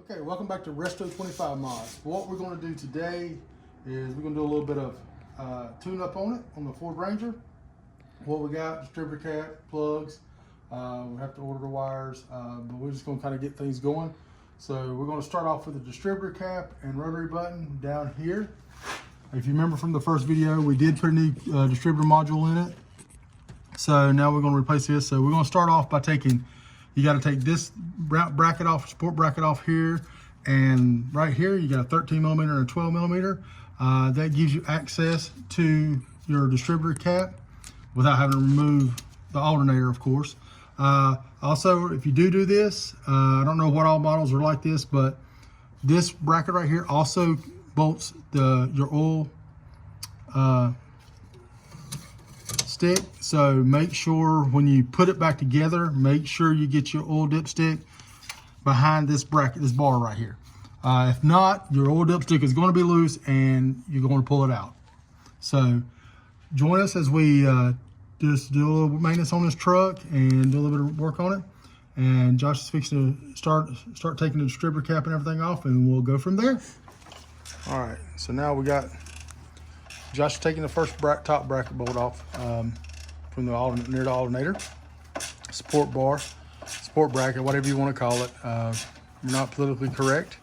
Okay, welcome back to Resto 25 Mods. What we're going to do today is we're going to do a little bit of tune-up on it, on the Ford Ranger. What we got, distributor cap, plugs, we have to order the wires, but we're just going to kind of get things going. So we're going to start off with the distributor cap and rotary button down here. If you remember from the first video, we did put a new distributor module in it. So now we're going to replace this. So we're going to start off by taking, you got to take this bracket off, support bracket off here, and right here you got a 13 millimeter and a 12 millimeter. That gives you access to your distributor cap without having to remove the alternator, of course. Also, if you do this, I don't know what all models are like this, but this bracket right here also bolts your oil stick. So make sure when you put it back together, make sure you get your oil dipstick behind this bracket, this bar right here. If not, your oil dipstick is going to be loose and you're going to pull it out. So join us as we just do a little maintenance on this truck and do a little bit of work on it. And Josh is fixing to start taking the distributor cap and everything off, and we'll go from there. All right, so now we got Josh taking the first top bracket bolt off from the near the alternator, support bar, support bracket, whatever you want to call it. We're not politically correct.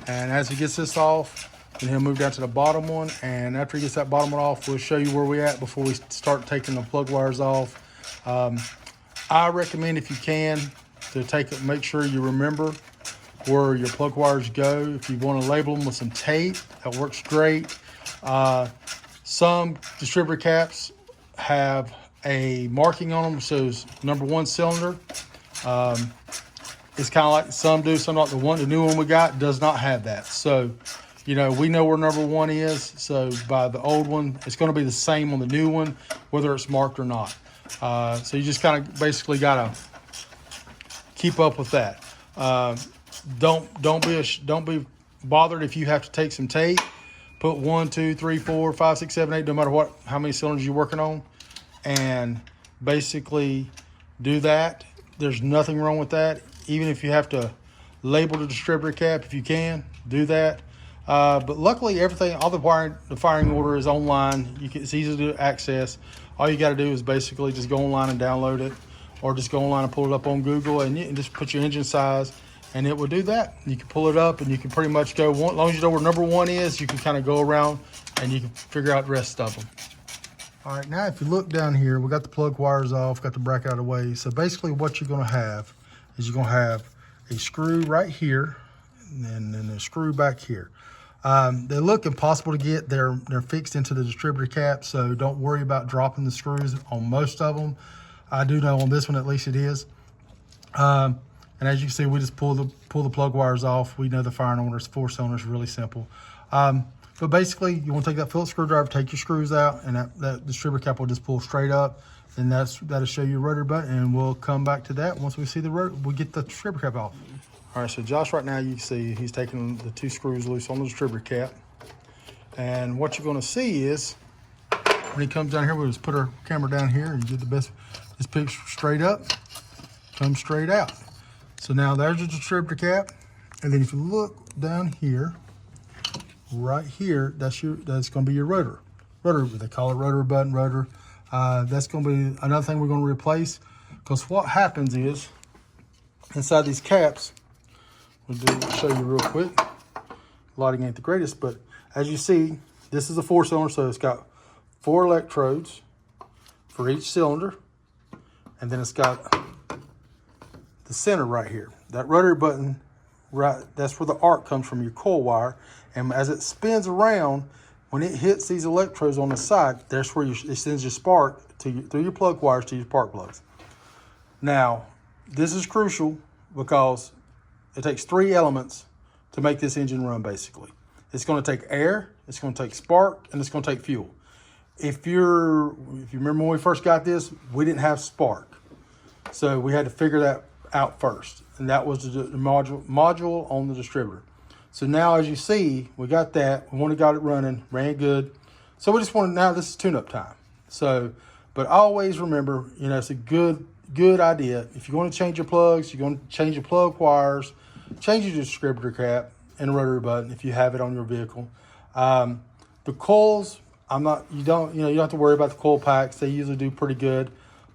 And as he gets this off, then he'll move down to the bottom one. And after he gets that bottom one off, we'll show you where we're at before we start taking the plug wires off. I recommend, if you can, to make sure you remember where your plug wires go. If you want to label them with some tape, that works great. Some distributor caps have a marking on them, so it's #1 cylinder. It's kind of like some do, some not. The new one we got does not have that. So, you know, we know where #1 is. So by the old one, it's going to be the same on the new one, whether it's marked or not. So you just kind of basically got to keep up with that. Don't be bothered if you have to take some tape. Put 1, 2, 3, 4, 5, 6, 7, 8, no matter how many cylinders you're working on, and basically do that. There's nothing wrong with that. Even if you have to label the distributor cap, if you can, do that. But luckily, all the firing order is online. It's easy to access. All you got to do is basically just go online and download it, or just go online and pull it up on Google and just put your engine size, and it will do that. You can pull it up, and you can pretty much go, as long as you know where #1 is, you can kind of go around and you can figure out the rest of them. All right, now if you look down here, we got the plug wires off, got the bracket out of the way. So basically what you're going to have is you're going to have a screw right here, and then a screw back here. They look impossible to get. They're fixed into the distributor cap, so don't worry about dropping the screws on most of them. I do know on this one at least it is. And as you can see, we just pull the plug wires off. We know the firing order is 4 cylinders, really simple. But basically, you want to take that Phillips screwdriver, take your screws out, and that distributor cap will just pull straight up. And that'll show you your rotor button, and we'll come back to that once we see we get the distributor cap off. All right, so Josh, right now you can see he's taking the 2 screws loose on the distributor cap. And what you're going to see is when he comes down here, we'll just put our camera down here and get the best. Just pick straight up, come straight out. So now there's the distributor cap, and then if you look down here, right here, that's going to be your rotor. They call it rotor button, rotor. That's going to be another thing we're going to replace, because what happens is inside these caps, we'll show you real quick. Lighting ain't the greatest, but as you see, this is a 4-cylinder, so it's got 4 electrodes for each cylinder, and then it's got the center right here. That rotary button, right, that's where the arc comes from, your coil wire. And as it spins around, when it hits these electrodes on the side, that's where it sends your spark through your plug wires to your spark plugs. Now, this is crucial because it takes 3 elements to make this engine run, basically. It's going to take air, it's going to take spark, and it's going to take fuel. If you remember when we first got this, we didn't have spark. So we had to figure that out first, and that was the module on the distributor. So now, as you see, we got that. We got it running, ran good. So we just wanted, now this is tune-up time. So, but always remember, it's a good idea. If you're going to change your plugs, you're going to change your plug wires, change your distributor cap and rotary button if you have it on your vehicle. The coils, you don't have to worry about the coil packs. They usually do pretty good.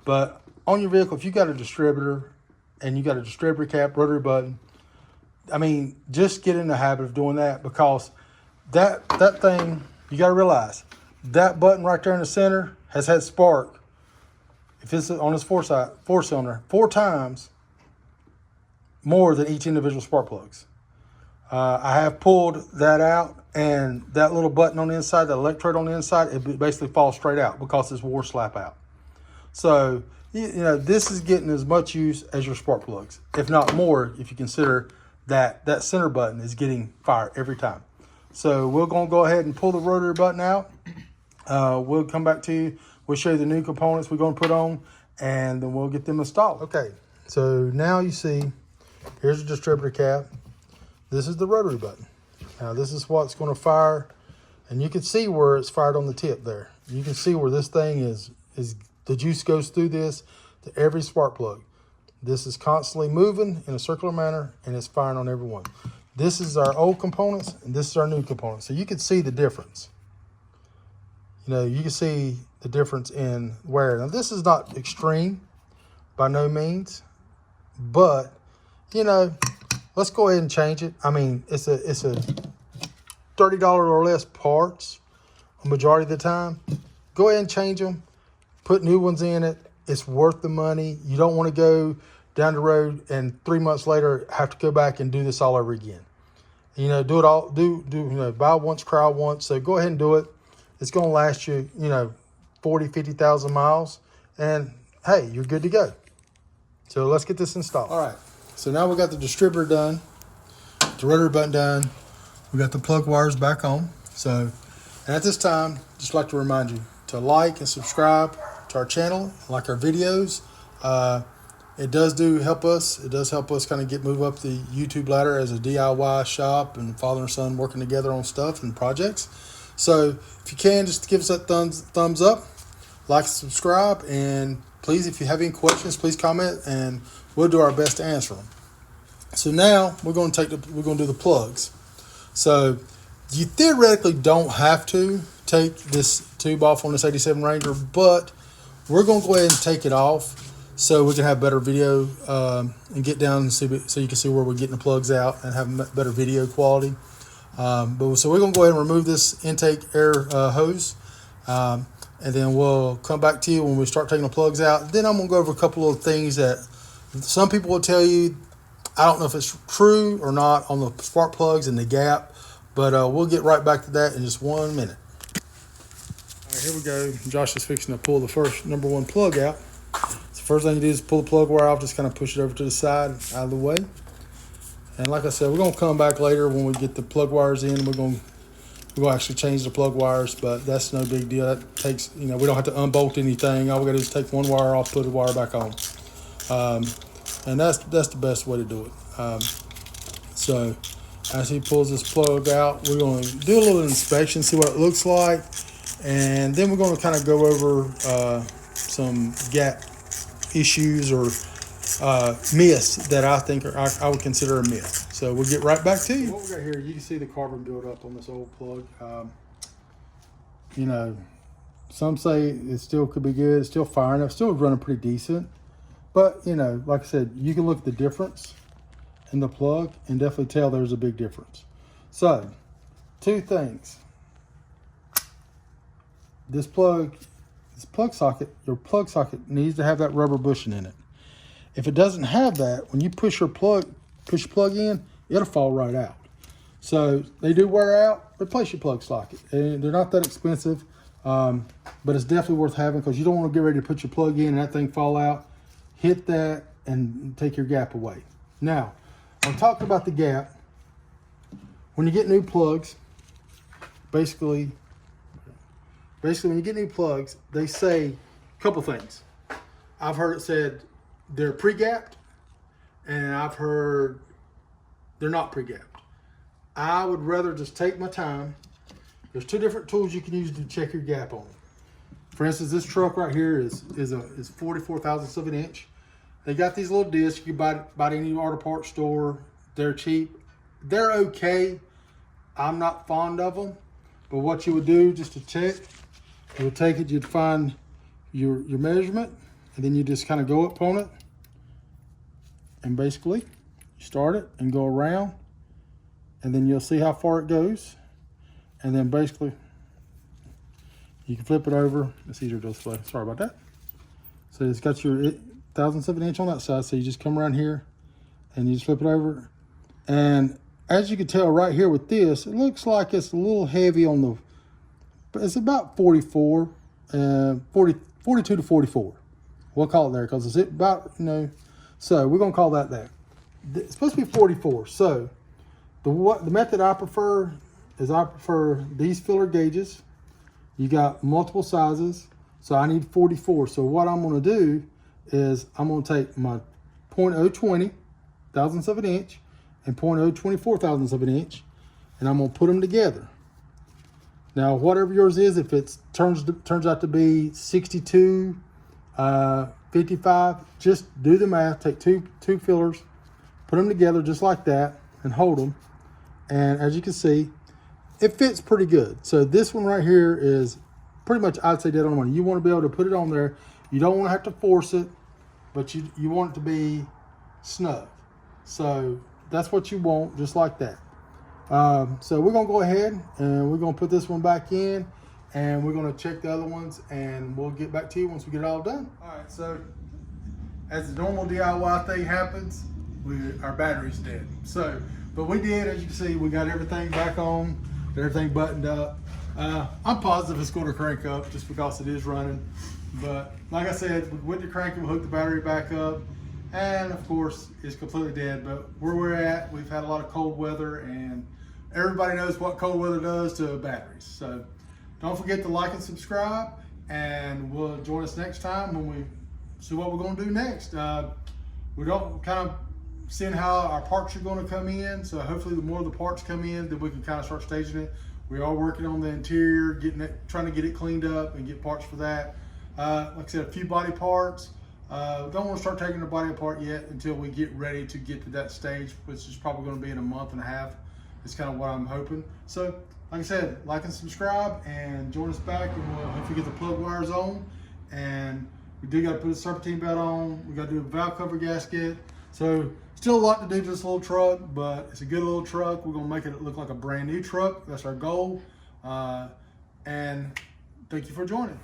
But on your vehicle, if you got a distributor and you got a distributor cap, rotary button, I mean, just get in the habit of doing that, because that thing, you got to realize, that button right there in the center has had spark, if it's on this four cylinder, 4 times more than each individual spark plugs. I have pulled that out, and that little button on the inside, that electrode on the inside, it basically falls straight out because it's wore slap out. So, this is getting as much use as your spark plugs, if not more, if you consider that center button is getting fire every time. So we're going to go ahead and pull the rotary button out. We'll come back to you. We'll show you the new components we're going to put on, and then we'll get them installed. Okay, so now you see, here's the distributor cap. This is the rotary button. Now this is what's going to fire, and you can see where it's fired on the tip there. You can see where this thing is the juice goes through this to every spark plug. This is constantly moving in a circular manner, and it's firing on every one. This is our old components, and this is our new components. So you can see the difference. You can see the difference in wear. Now, this is not extreme by no means, but, let's go ahead and change it. I mean, it's a $30 or less parts a majority of the time. Go ahead and change them. Put new ones in it. It's worth the money. You don't want to go down the road and 3 months later have to go back and do this all over again. Do it all. Buy once, cry once. So go ahead and do it. It's going to last you, 40, 50,000 miles, and hey, you're good to go. So let's get this installed. All right. So now we got the distributor done, the rotary button done. We got the plug wires back on. So, and at this time, just like to remind you to like and subscribe to our channel, like our videos. It does help us. It does help us kind of move up the YouTube ladder as a DIY shop and father and son working together on stuff and projects. So if you can, just give us that thumbs up, like, subscribe, and please, if you have any questions, please comment, and we'll do our best to answer them. So now we're going to do the plugs. So you theoretically don't have to take this tube off on this 87 Ranger, but we're going to go ahead and take it off so we can have better video and get down and see, so you can see where we're getting the plugs out and have better video quality. So we're going to go ahead and remove this intake air hose, and then we'll come back to you when we start taking the plugs out. Then I'm going to go over a couple of things that some people will tell you. I don't know if it's true or not on the spark plugs and the gap, but we'll get right back to that in just 1 minute. All right, here we go. Josh is fixing to pull the first number 1 plug out. So first thing you do is pull the plug wire off, just kind of push it over to the side, out of the way. And like I said, we're going to come back later when we get the plug wires in. We're going to actually change the plug wires, but that's no big deal. That takes, we don't have to unbolt anything. All we got to do is take one wire off, put the wire back on. And that's the best way to do it. So as he pulls this plug out, we're going to do a little inspection, see what it looks like. And then we're going to kind of go over some gap issues or myths that I think I would consider a myth. So we'll get right back to you. What we got here, you can see the carbon buildup on this old plug. Some say it still could be good. It's still firing. It's still running pretty decent. But, like I said, you can look at the difference in the plug and definitely tell there's a big difference. So, 2 things. Your plug socket needs to have that rubber bushing in it. If it doesn't have that, when you push your plug in, it'll fall right out. So they do wear out. Replace your plug socket. And they're not that expensive, but it's definitely worth having, because you don't want to get ready to put your plug in and that thing fall out. Hit that and take your gap away. Now, I'm talking about the gap. When you get new plugs, basically when you get new plugs, they say a couple things. I've heard it said they're pre-gapped, and I've heard they're not pre-gapped. I would rather just take my time. There's 2 different tools you can use to check your gap on. For instance, this truck right here is 44 thousandths of an inch. They got these little discs you can buy at any auto parts store. They're cheap. They're okay. I'm not fond of them. But what you would do just to check, you would take it, you'd find your measurement, and then you just kind of go up on it. And basically, you start it and go around, and then you'll see how far it goes. And then basically, you can flip it over. It's easier to display. Sorry about that. So it's got your thousandths of an inch on that side. So you just come around here and you just flip it over. And as you can tell right here with this, it looks like it's a little heavy on the, but it's about 42 to 44. We'll call it there because it's about, you know, so we're gonna call that there. It's supposed to be 44. So the method I prefer is I prefer these filler gauges. You got multiple sizes, so I need 44. So what I'm gonna do is I'm gonna take my 0.020 thousandths of an inch and 0.024 thousandths of an inch, and I'm gonna put them together. Now, whatever yours is, if it turns out to be 62, 55, just do the math. Take two fillers, put them together just like that, and hold them. And as you can see, it fits pretty good. So this one right here is pretty much, I'd say, dead on the money. You want to be able to put it on there. You don't want to have to force it, but you want it to be snug. So that's what you want, just like that. So we're gonna go ahead and we're gonna put this one back in, and we're gonna check the other ones, and we'll get back to you once we get it all done. All right, so as the normal DIY thing happens, our battery's dead. So, but we did, as you can see, we got everything back on, got everything buttoned up. I'm positive it's gonna crank up just because it is running. But like I said, with the cranking, we'll hook the battery back up. And of course, it's completely dead. But where we're at, we've had a lot of cold weather, and everybody knows what cold weather does to batteries. So don't forget to like and subscribe, and we'll join us next time when we see what we're gonna do next. We don't kind of seeing how our parts are gonna come in. So hopefully the more the parts come in, then we can kind of start staging it. We are working on the interior, trying to get it cleaned up and get parts for that. Like I said, a few body parts. Don't want to start taking the body apart yet until we get ready to get to that stage, which is probably going to be in a month and a half. It's kind of what I'm hoping. So, like I said, like and subscribe, and join us back, and we'll hopefully get the plug wires on. And we do got to put a serpentine belt on. We got to do a valve cover gasket. So, still a lot to do to this little truck, but it's a good little truck. We're going to make it look like a brand new truck. That's our goal. And thank you for joining.